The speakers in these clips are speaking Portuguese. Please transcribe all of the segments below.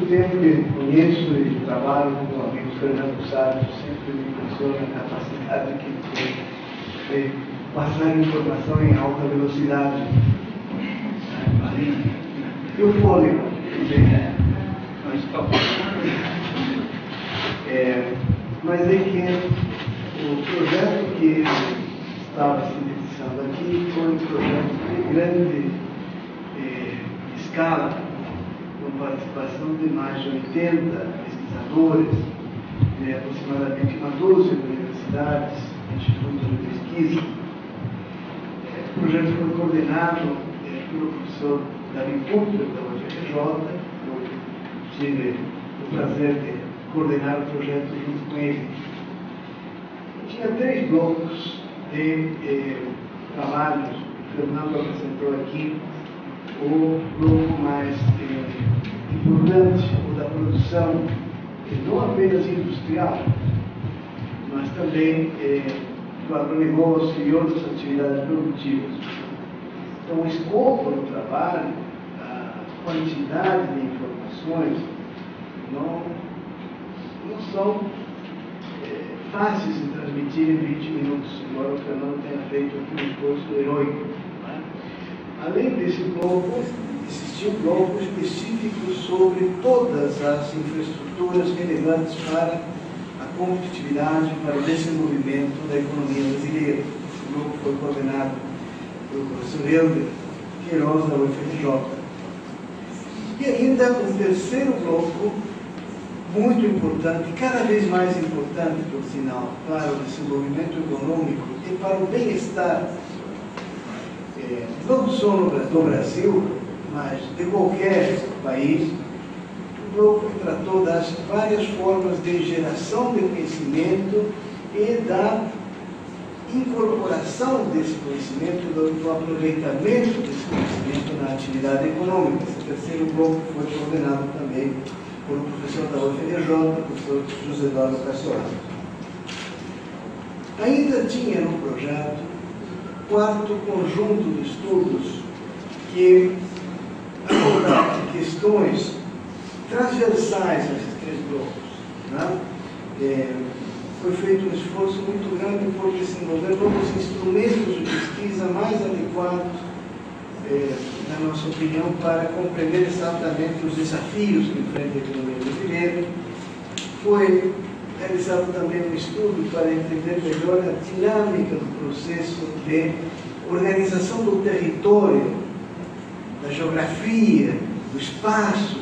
muito tempo que conheço e trabalho com o amigo Fernando Salles, sempre me impressiona a capacidade que ele tem de passar informação em alta velocidade. E o fôlego também. Mas é que o projeto que ele estava sintetizando aqui foi um projeto de grande escala, com participação de mais de 80 pesquisadores, aproximadamente uma 12 universidades, institutos de pesquisa. O projeto foi coordenado pelo professor Davi Cooper, da UFRJ. Eu tive o prazer de coordenar o projeto junto com ele. Tinha 3 blocos de trabalhos que o Fernando apresentou aqui. O bloco mais importante, o da produção, não apenas industrial, mas também do agronegócio e outras atividades produtivas. Então, o escopo do trabalho, a quantidade de informações, não são fáceis de transmitir em 20 minutos, embora o Fernando tenha feito um esforço heróico. Além desse bloco, existia um bloco específico sobre todas as infraestruturas relevantes para a competitividade, para o desenvolvimento da economia brasileira. Esse bloco foi coordenado pelo professor Helder Queiroz, da UFRJ. E ainda um terceiro bloco, muito importante, cada vez mais importante, por sinal, para o desenvolvimento econômico e para o bem-estar, não só do Brasil, mas de qualquer país. O bloco tratou das várias formas de geração de conhecimento e da incorporação desse conhecimento, do aproveitamento desse conhecimento na atividade econômica. Esse terceiro bloco foi coordenado também por um professor da UFRJ, o professor José Eduardo Cassiola. Ainda tinha no projeto quarto conjunto de estudos que abordavam questões transversais a esses 3 blocos. Foi feito um esforço muito grande por desenvolver novos instrumentos de pesquisa mais adequados, na nossa opinião, para compreender exatamente os desafios que enfrenta a economia brasileira. Foi realizado também um estudo para entender melhor a dinâmica do processo de organização do território, da geografia, do espaço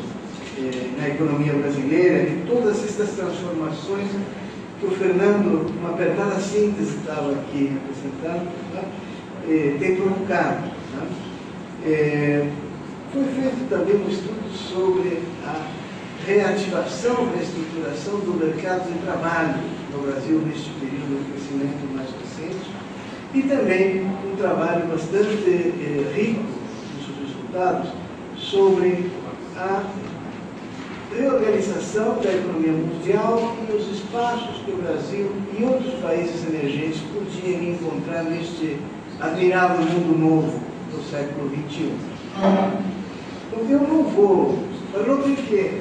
na economia brasileira, e todas estas transformações que o Fernando, uma apertada síntese, estava aqui apresentando, tem provocado. Foi feito também um estudo sobre a reativação, reestruturação do mercado de trabalho no Brasil neste período de crescimento mais recente, e também um trabalho bastante rico nos seus resultados sobre a reorganização da economia mundial e os espaços que o Brasil e outros países emergentes podiam encontrar neste admirável mundo novo do século XXI. Então, eu não vou, para não ter que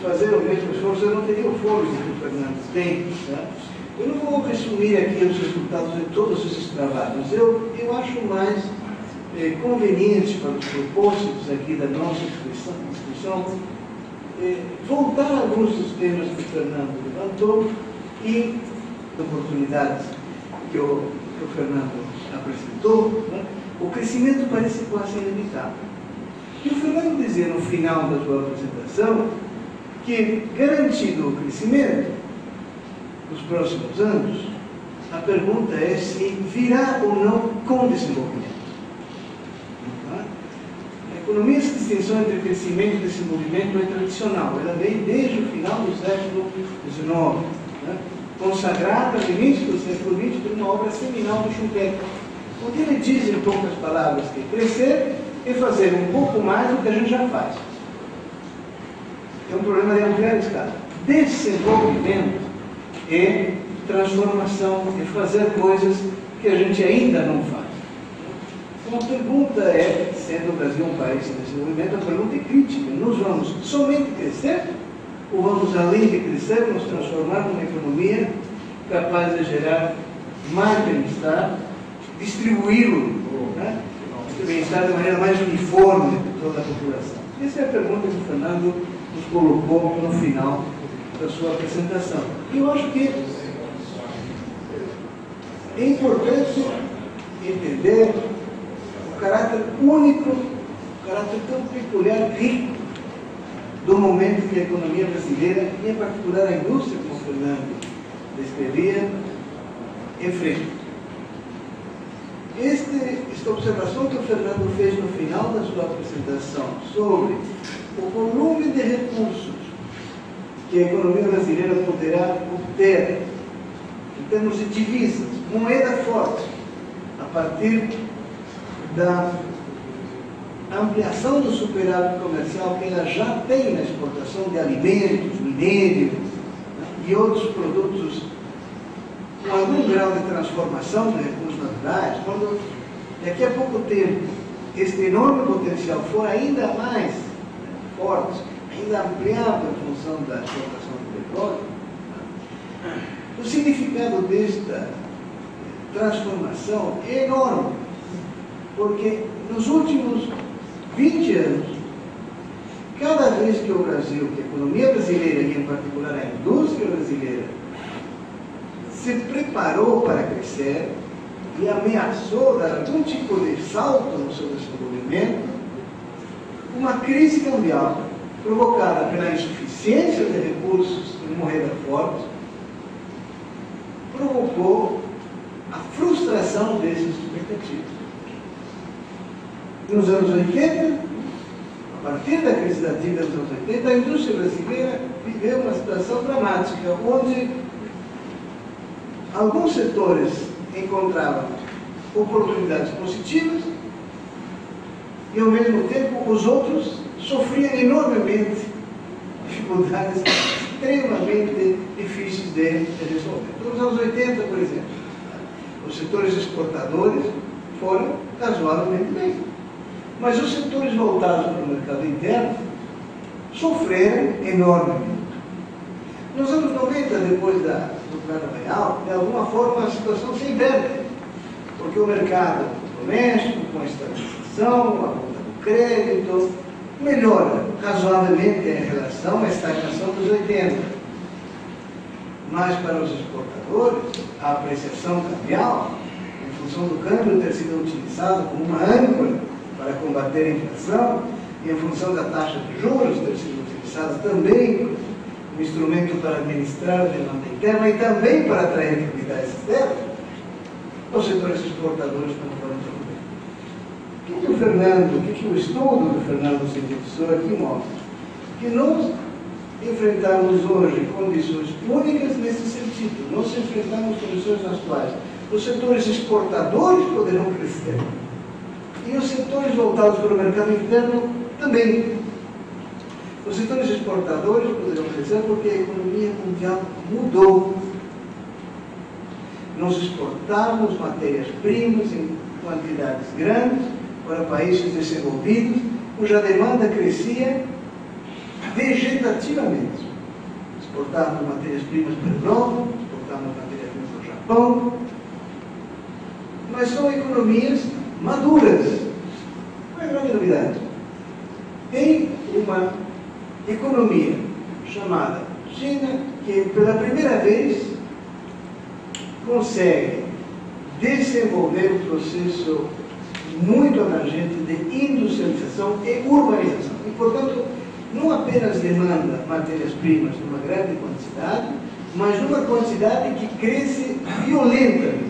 fazer o mesmo esforço, eu não teria o fôlego que o Fernando tem. Eu não vou resumir aqui os resultados de todos esses trabalhos. Eu acho mais conveniente para os propósitos aqui da nossa discussão voltar a alguns dos temas que o Fernando levantou e oportunidades que o Fernando apresentou. O crescimento parece quase ilimitado. E o Fernando dizia no final da sua apresentação que, garantido o crescimento nos próximos anos, a pergunta é se virá ou não com desenvolvimento. A economia, essa distinção entre crescimento e desenvolvimento é tradicional. Ela vem desde o final do século XIX, consagrada no início do século XX por uma obra seminal do Schumpeter, onde ele diz, em poucas palavras, que crescer é fazer um pouco mais do que a gente já faz. É um problema de ampliar a escala. Desenvolvimento é transformação, é fazer coisas que a gente ainda não faz. Então a pergunta é, sendo o Brasil um país em desenvolvimento, a pergunta é crítica. Nós vamos somente crescer? Ou vamos, além de crescer, nos transformar numa economia capaz de gerar mais bem-estar, distribuí-lo, né? Esse bem-estar de maneira mais uniforme de toda a população? Essa é a pergunta que o Fernando nos colocou no final da sua apresentação. E eu acho que é importante entender o caráter único, o caráter tão peculiar, rico, do momento que a economia brasileira, e em particular a indústria, como o Fernando descrevia, enfrenta. Esta observação que o Fernando fez no final da sua apresentação sobre o volume de recursos que a economia brasileira poderá obter em termos de divisas, moeda forte, a partir da ampliação do superávit comercial que ela já tem na exportação de alimentos, minério, né, e outros produtos com algum grau de transformação de recursos naturais, quando daqui a pouco tempo este enorme potencial for ainda mais forte, ainda ampliado em função da exportação do petróleo, o significado desta transformação é enorme, porque nos últimos 20 anos, cada vez que o Brasil, que a economia brasileira, e em particular a indústria brasileira, se preparou para crescer e ameaçou dar algum tipo de salto no seu desenvolvimento, uma crise cambial provocada pela insuficiência de recursos em moeda forte provocou a frustração dessas expectativas. Nos anos 80, a partir da crise da dívida dos anos 80, a indústria brasileira viveu uma situação dramática, onde alguns setores encontravam oportunidades positivas e, ao mesmo tempo, os outros sofriam enormemente dificuldades extremamente difíceis de resolver. Então, nos anos 80, por exemplo, os setores exportadores foram razoavelmente bem, mas os setores voltados para o mercado interno sofreram enormemente. Nos anos 90, depois do Plano Real, de alguma forma a situação se inverte, porque o mercado doméstico, com a estabilização, a volta do crédito, melhora razoavelmente em relação à estagnação dos 80. Mas para os exportadores, a apreciação cambial, em função do câmbio ter sido utilizado como uma âncora para combater a inflação, e em função da taxa de juros ter sido utilizada também como instrumento para administrar a demanda interna e também para atrair capitais externos, os setores exportadores não foram tão bem. O que o Fernando, o que o estudo do Fernando sintetizou aqui mostra? Que nós enfrentamos hoje condições únicas nesse sentido. Nós enfrentamos condições nas quais os setores exportadores poderão crescer e os setores voltados para o mercado interno também. Os setores exportadores poderão crescer porque a economia mundial mudou. Nós exportávamos matérias-primas em quantidades grandes para países desenvolvidos, cuja demanda crescia vegetativamente. Exportávamos matérias-primas para a Europa, exportávamos matérias-primas para o Japão, mas são economias maduras. Não é grande novidade. Tem uma economia chamada China que pela primeira vez consegue desenvolver um processo muito abrangente de industrialização e urbanização. E, portanto, não apenas demanda matérias-primas numa grande quantidade, mas numa quantidade que cresce violentamente.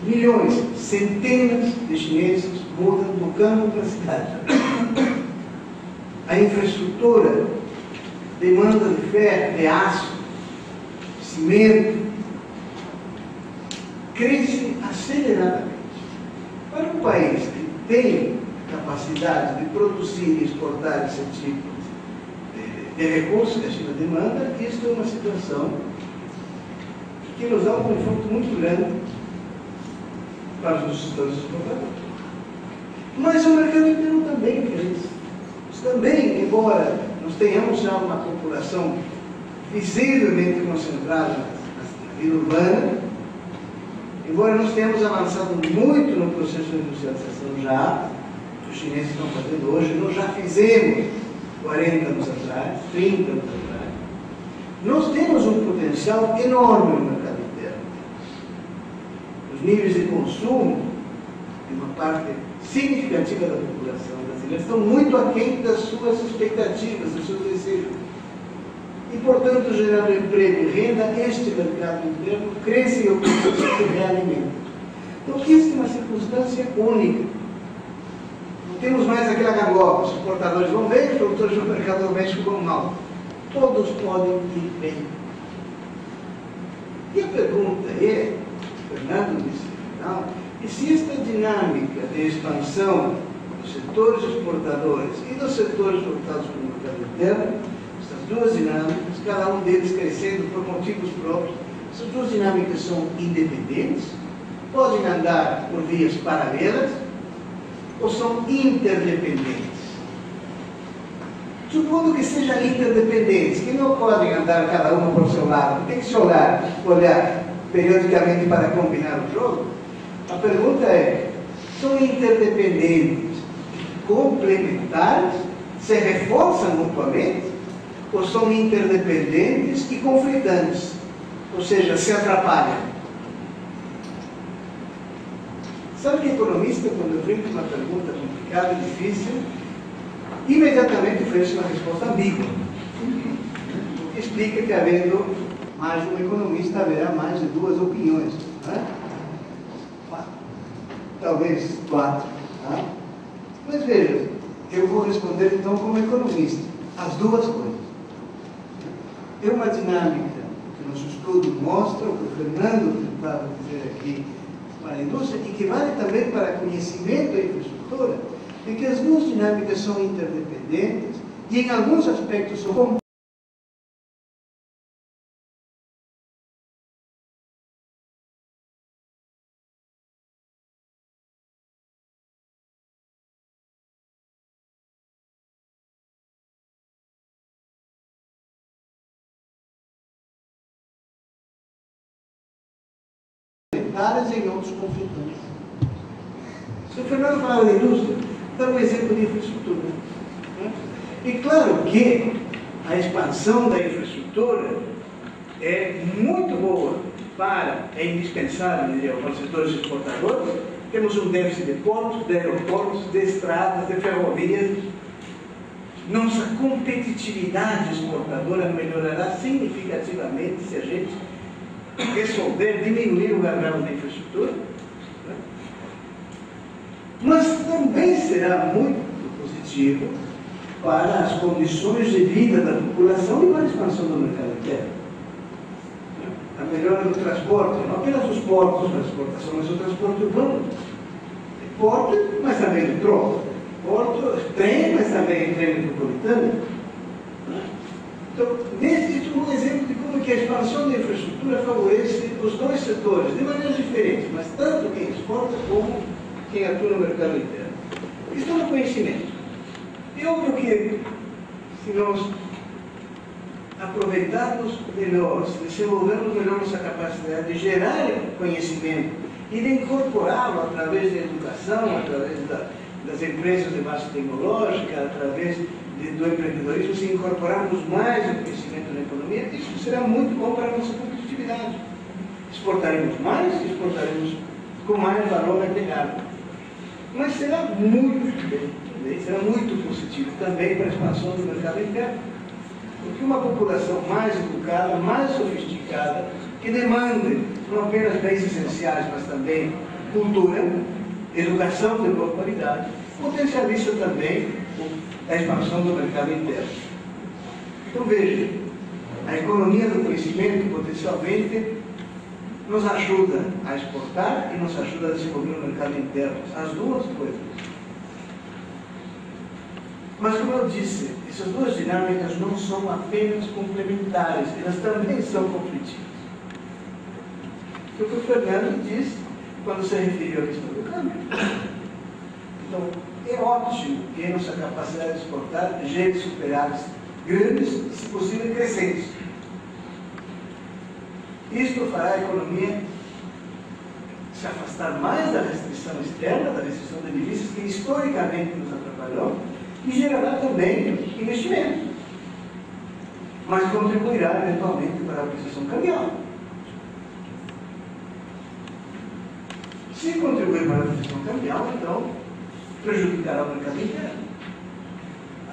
Milhões, centenas de chineses mudam do campo para a cidade. A infraestrutura demanda de ferro, de aço, cimento, cresce aceleradamente. Para um país que tem capacidade de produzir e exportar esse tipo de recursos que a China demanda, isso é uma situação que nos dá um conforto muito grande para os setores exportadores. Mas o mercado interno também fez isso. Também, embora nós tenhamos já uma população visivelmente concentrada na vida urbana, embora nós tenhamos avançado muito no processo de industrialização já, os chineses estão fazendo hoje, nós já fizemos 40 anos atrás, 30 anos atrás, nós temos um potencial enorme no mercado interno. Os níveis de consumo de uma parte significativa da população brasileira estão muito aquém das suas expectativas, dos seus desejos. E, portanto, gerando emprego e renda, este mercado interno cresce e o produto se realimenta. Então, isso é uma circunstância única. Não temos mais aquela gangorra, os exportadores vão bem, os produtores do mercado doméstico vão mal. Todos podem ir bem. E a pergunta é, Fernando disse no final, e se esta dinâmica de expansão dos setores exportadores e dos setores voltados para o mercado interno, essas duas dinâmicas, cada um deles crescendo por motivos próprios, essas duas dinâmicas são independentes, podem andar por vias paralelas ou são interdependentes? Supondo que sejam interdependentes, que não podem andar cada uma por seu lado, tem que se olhar periodicamente para combinar o jogo, a pergunta é, são interdependentes, complementares, se reforçam mutuamente, ou são interdependentes e conflitantes, ou seja, se atrapalham? Sabe que economista, quando enfrenta uma pergunta complicada e difícil, imediatamente oferece uma resposta ambígua. O que explica que, havendo mais de um economista, haverá mais de duas opiniões. Né? Talvez 4. Tá? Mas veja, eu vou responder então como economista, as duas coisas. É uma dinâmica que nosso estudo mostra, o que o Fernando tentava dizer aqui para a indústria, e que vale também para conhecimento e infraestrutura, é que as duas dinâmicas são interdependentes e em alguns aspectos são e em outros conflitantes. Se o Fernando falava de indústria, dá um exemplo de infraestrutura. Né? E claro que a expansão da infraestrutura é muito boa é indispensável, diria, para os setores exportadores. Temos um déficit de portos, de aeroportos, de estradas, de ferrovias. Nossa competitividade exportadora melhorará significativamente se a gente resolver diminuir o gargalo da infraestrutura, né? Mas também será muito positivo para as condições de vida da população e para a expansão do mercado interno. A melhora do transporte, não apenas os portos para exportação, mas o transporte urbano. Porto, mas também o troco. Porto, trem, mas também trem metropolitano. Então, isso é um exemplo de como que a expansão da infraestrutura favorece os dois setores, de maneiras diferentes, mas tanto quem exporta como quem atua no mercado interno. Isso é um conhecimento. E óbvio que, se nós aproveitarmos melhor, se desenvolvermos melhor nossa capacidade de gerar conhecimento e de incorporá-lo através da educação, através das empresas de base tecnológica, através do empreendedorismo, se incorporarmos mais o conhecimento na economia, isso será muito bom para a nossa competitividade. Exportaremos mais, exportaremos com mais valor agregado. Mas será muito positivo também para a expansão do mercado interno. Porque uma população mais educada, mais sofisticada, que demande não apenas bens essenciais, mas também cultura, educação de boa qualidade, potencializa também a expansão do mercado interno. Então veja, a economia do conhecimento potencialmente nos ajuda a exportar e nos ajuda a desenvolver o mercado interno. As duas coisas. Mas como eu disse, essas duas dinâmicas não são apenas complementares, elas também são conflitivas. O que o Fernando disse, quando se referiu à questão do câmbio. Então, é ótimo que a nossa capacidade de exportar gere superávites grandes e, se possível, crescentes. Isto fará a economia se afastar mais da restrição externa, da restrição de divisas, que historicamente nos atrapalhou, e gerará também investimento, mas contribuirá eventualmente para a aquisição cambial. Se contribuir para a aquisição cambial, então prejudicará o mercado interno.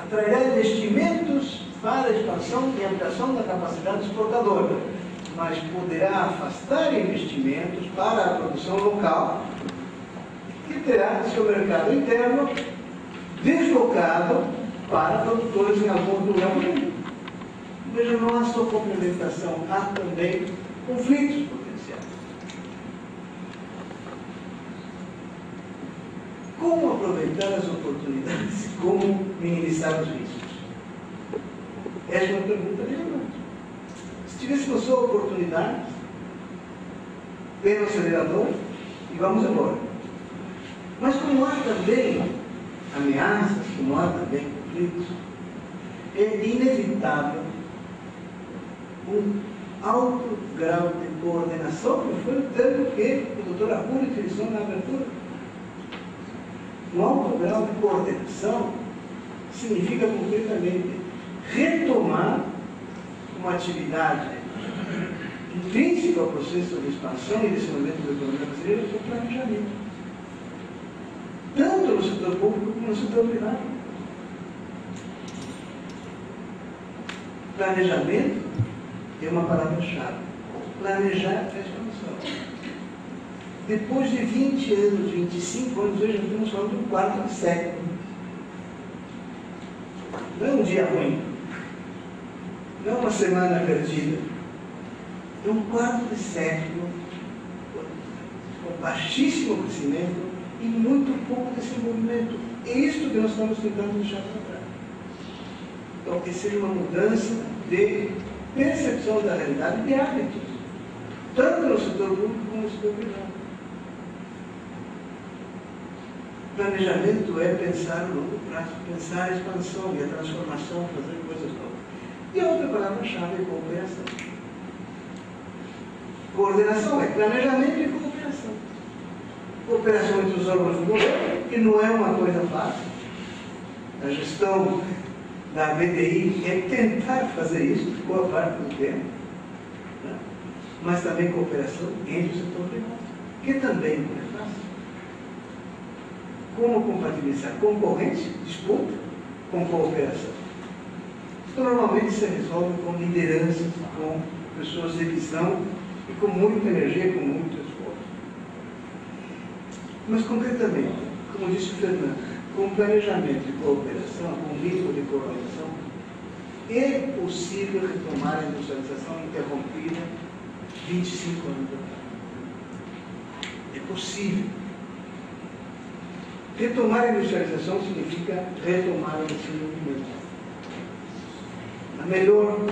Atrairá investimentos para a expansão e ampliação da capacidade exportadora, mas poderá afastar investimentos para a produção local, que terá seu mercado interno deslocado para produtores em algum lugar do mundo. Veja, não há só complementação, há também conflitos potenciais. Como aproveitar as oportunidades? Como minimizar os riscos? Essa é uma pergunta relevante. Se tivéssemos só oportunidades, pé no acelerador e vamos embora. Mas como há também ameaças, como há também conflitos, é inevitável um alto grau de coordenação, que foi o termo que o Dr. Arcuri utilizou na abertura. Um alto grau de coordenação significa concretamente retomar uma atividade intrínseca ao processo de expansão e desenvolvimento da economia brasileira, que é o planejamento, tanto no setor público como no setor privado. Planejamento é uma palavra-chave. Planejar é a expansão. Depois de 20 anos, 25 anos, hoje nós estamos falando do quarto século. Não é um dia ruim, não é uma semana perdida, é um quarto de século com baixíssimo crescimento e muito pouco desenvolvimento. É isso que nós estamos tentando deixar para trás. Então, que seja uma mudança de percepção da realidade e de hábitos, tanto no setor público como no setor privado. Planejamento é pensar no longo prazo, pensar a expansão e a transformação, fazer coisas novas. E a outra palavra-chave é cooperação. Coordenação é planejamento e cooperação. Cooperação entre os órgãos do governo, que não é uma coisa fácil. A gestão da BDI é tentar fazer isso boa parte do tempo, né? Mas também cooperação entre o setor privado, que também não é fácil. Como compatibilizar concorrência, disputa, com cooperação? Isso normalmente se resolve com lideranças, com pessoas de visão e com muita energia, com muito esforço. Mas concretamente, como disse o Fernando, com planejamento e cooperação, com vínculo de coordenação, é possível retomar a industrialização interrompida 25 anos atrás. É possível. Retomar a industrialização significa retomar o desenvolvimento. A melhor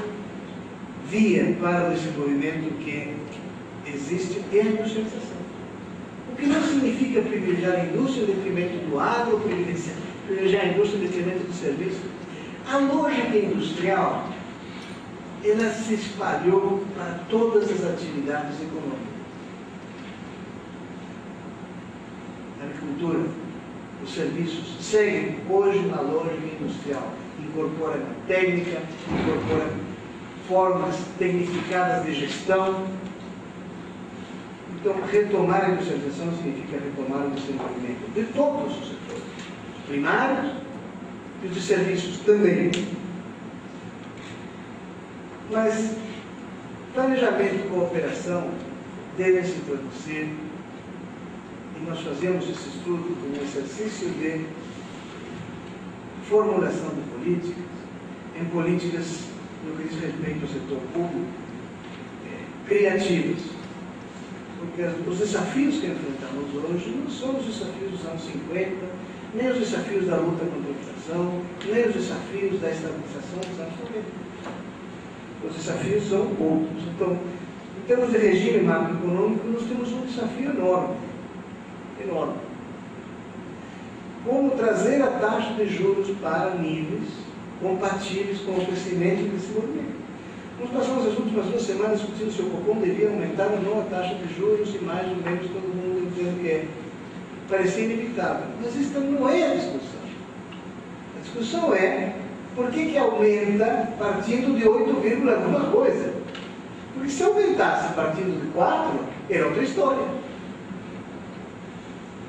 via para o desenvolvimento que existe é a industrialização. O que não significa privilegiar a indústria em detrimento do agro, privilegiar a indústria em detrimento do serviço. A lógica industrial, ela se espalhou para todas as atividades econômicas. A agricultura, os serviços seguem hoje na lógica industrial. Incorpora técnica, incorpora formas tecnificadas de gestão. Então, retomar a industrialização significa retomar o desenvolvimento de todos os setores, os primários e os de serviços também. Mas planejamento e cooperação devem se traduzir, e nós fazemos esse estudo como um exercício de formulação de políticas, em políticas no que diz respeito ao setor público, criativas. Porque os desafios que enfrentamos hoje não são os desafios dos anos 50, nem os desafios da luta contra a inflação, nem os desafios da estabilização dos anos 90. Os desafios são outros. Então, em termos de regime macroeconômico, nós temos um desafio enorme. enorme. Como trazer a taxa de juros para níveis compatíveis com o crescimento desse movimento. Nós passamos as últimas 2 semanas discutindo se o Copom devia aumentar ou não a taxa de juros, e mais ou menos todo mundo entende que é. Parecia inevitável. Mas esta não é a discussão. A discussão é por que aumenta partindo de 8, alguma coisa. Porque se aumentasse partindo de 4, era outra história.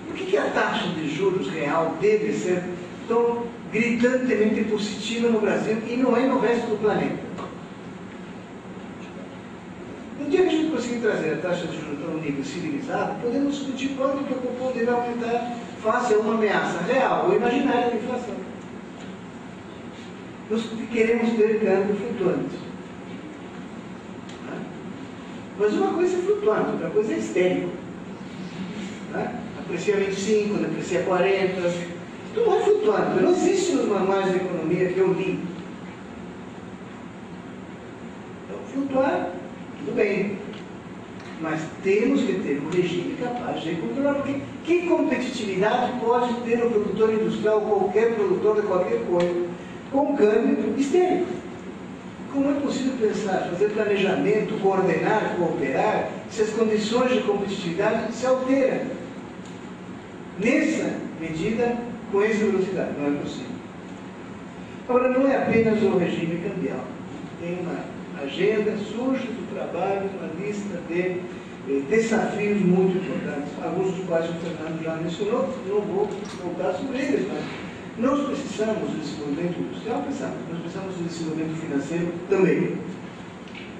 Por que a taxa de juros real deve ser tão gritantemente positiva no Brasil e não é no resto do planeta? No dia que a gente conseguir trazer a taxa de juros para um nível civilizado, podemos discutir quanto que o Copom deve aumentar face a uma ameaça real ou imaginária de inflação. Nós queremos ter câmbio flutuante. Mas uma coisa é flutuante, outra coisa é histérico. Aprecia 25, deprecia 40. Isso não é flutuante. Não existe nos manuais de economia que eu li. Então, flutuar, tudo bem. Mas temos que ter um regime capaz de controlar. Porque que competitividade pode ter o produtor industrial, qualquer produtor de qualquer coisa, com câmbio histérico? Como é possível pensar, fazer planejamento, coordenar, cooperar, se as condições de competitividade se alteram? Nessa medida, com essa velocidade, não é possível. Agora, não é apenas o regime cambial. Tem uma agenda, surge do trabalho, uma lista de desafios muito importantes, alguns dos quais o Fernando já mencionou, não vou voltar sobre eles, mas nós precisamos do desenvolvimento industrial, nós precisamos do desenvolvimento financeiro também.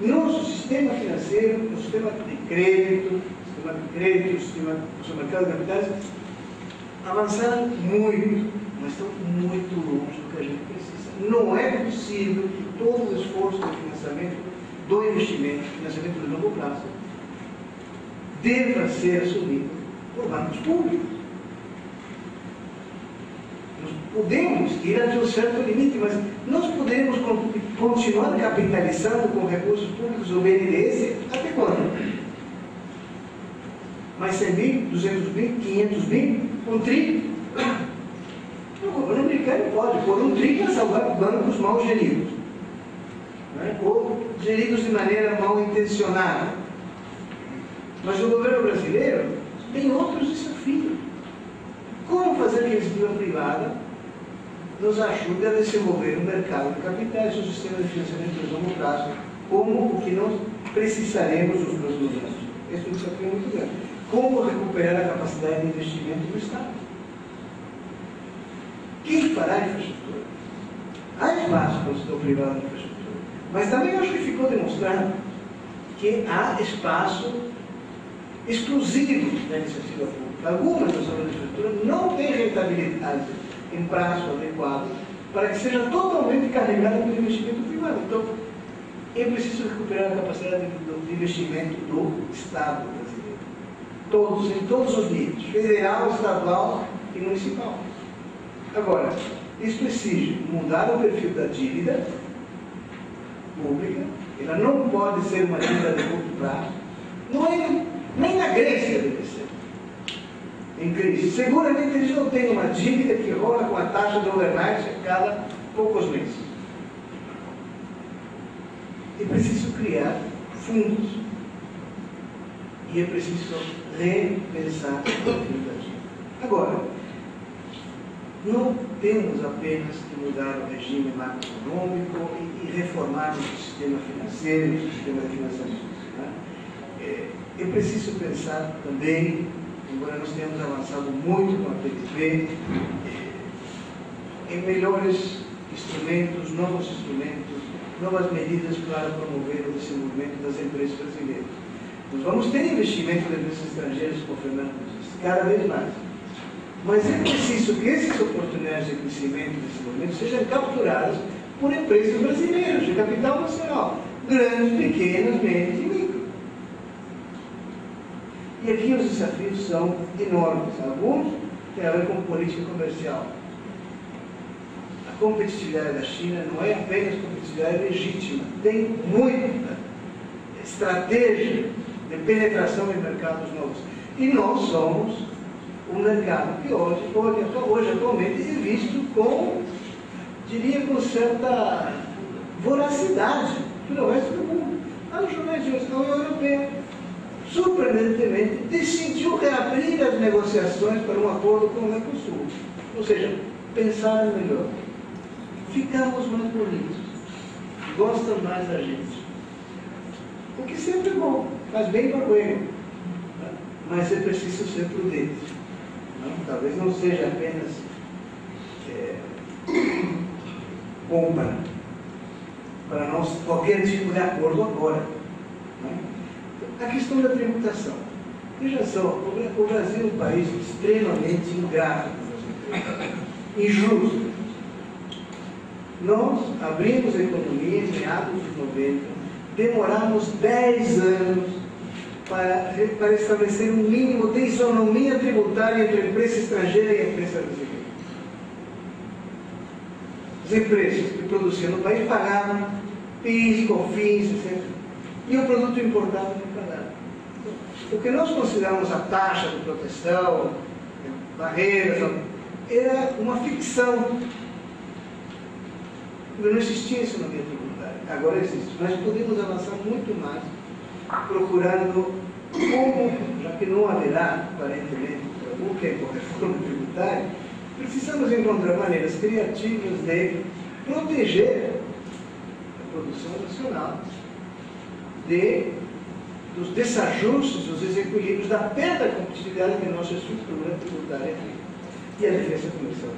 Nosso sistema financeiro, o sistema de crédito, o sistema do mercado de capitais, avançaram muito, mas estão muito longe do que a gente precisa. Não é possível que todo o esforço de financiamento do investimento, financiamento de longo prazo, deva ser assumido por bancos públicos. Nós podemos ir até um certo limite, mas nós podemos continuar capitalizando com recursos públicos o BNDES até quando? Mais 100 mil, 200 mil, 500 mil, um tri? O governo americano pode pôr um tri para salvar bancos mal geridos, ou geridos de maneira mal intencionada. Mas o governo brasileiro tem outros desafios. Como fazer que a iniciativa privada nos ajude a desenvolver um mercado de capitais, um sistema de financiamento de longo prazo, como o que nós precisaremos nos próximos anos? Esse é um desafio muito grande. Como recuperar a capacidade de investimento do Estado? Quem fará a infraestrutura? Há espaço para o setor privado na infraestrutura. Mas também acho que ficou demonstrado que há espaço exclusivo da iniciativa pública. Algumas das obras de infraestrutura não têm rentabilidade em prazo adequado para que seja totalmente carregada pelo investimento privado. Então, é preciso recuperar a capacidade de investimento do Estado brasileiro. Em todos os níveis, federal, estadual e municipal. Agora, isso exige mudar o perfil da dívida pública. Ela não pode ser uma dívida de curto prazo. Não é, nem na Grécia deve ser. Em crise. Seguramente eles não têm uma dívida que rola com a taxa de overnight a cada poucos meses. É preciso criar fundos. E é preciso repensar o perfil da dívida. Agora, não temos apenas que mudar o regime macroeconômico e reformar o sistema financeiro e o sistema de financiamento. É preciso pensar também, embora nós tenhamos avançado muito com a PTP, em melhores instrumentos, novas medidas para promover o desenvolvimento das empresas brasileiras. Nós vamos ter investimento de empresas estrangeiras, como o Fernando disse, cada vez mais. Mas é preciso que essas oportunidades de crescimento e desenvolvimento sejam capturadas por empresas brasileiras, de capital nacional, grandes, pequenas, médias e micro. E aqui os desafios são enormes. Alguns têm a ver com política comercial. A competitividade da China não é apenas competitividade legítima, tem muita estratégia de penetração em mercados novos. E nós somos um mercado que hoje atualmente é visto com, diria, com certa voracidade pelo resto do mundo. Os jornais de hoje, a União Europeia, surpreendentemente, decidiu reabrir as negociações para um acordo com o Mercosul. Ou seja, pensaram melhor. Ficamos mais bonitos. Gostam mais da gente. O que sempre é bom, faz bem para o ego. Mas é preciso ser prudente. Talvez não seja apenas bom para nós qualquer tipo de acordo agora. A questão da tributação. Veja só, o Brasil é um país extremamente ingrato, injusto. Nós abrimos a economia em meados dos 90, demoramos 10 anos para estabelecer um mínimo de isonomia tributária entre a empresa estrangeira e a empresa brasileira. As empresas que produziam no país pagavam PIS, COFINS, etc. E o produto importado não pagava. O que nós consideramos a taxa de proteção, barreiras, era uma ficção. Não existia isonomia tributária. Agora existe. Nós podemos avançar muito mais procurando como, já que não haverá, aparentemente, algum tempo reforma tributária, precisamos encontrar maneiras criativas de proteger a produção nacional dos desajustes, dos desequilíbrios, da perda de competitividade que a nossa estrutura tributária tem e a defesa comercial.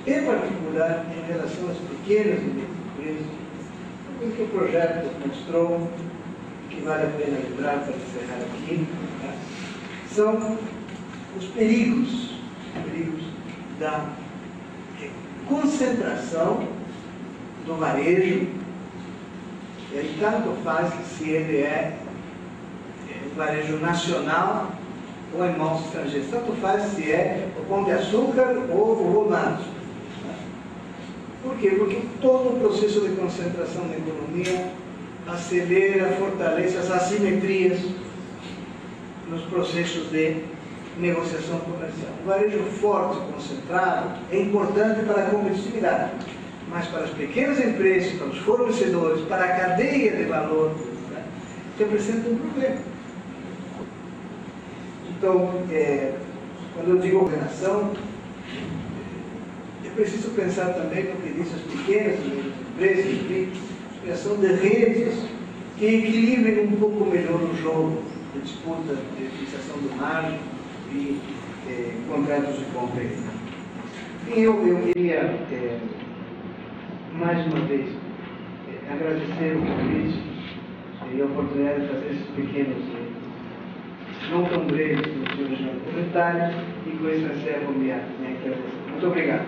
Em particular, em relação às pequenas e médias empresas, o que o projeto mostrou, que vale a pena lembrar para encerrar aqui, são os perigos da concentração do varejo, e aí tanto faz se ele é varejo nacional ou em mãos estrangeiras, tanto faz se é o Pão de Açúcar ou o Romanos. Por quê? Porque todo o processo de concentração da economia acelera, fortalece as assimetrias nos processos de negociação comercial. O varejo forte, concentrado, é importante para a competitividade, mas para as pequenas empresas, para os fornecedores, para a cadeia de valor, representa um problema. Então, quando eu digo ordenação, é preciso pensar também no que diz as pequenas empresas, criação de redes que equilibrem um pouco melhor o jogo de disputa, de fixação do margem e contratos de compra. E eu queria, mais uma vez, agradecer o convite e a oportunidade de fazer esses pequenos, não tão breves, comentários, e com isso encerro minha intervenção. Muito obrigado.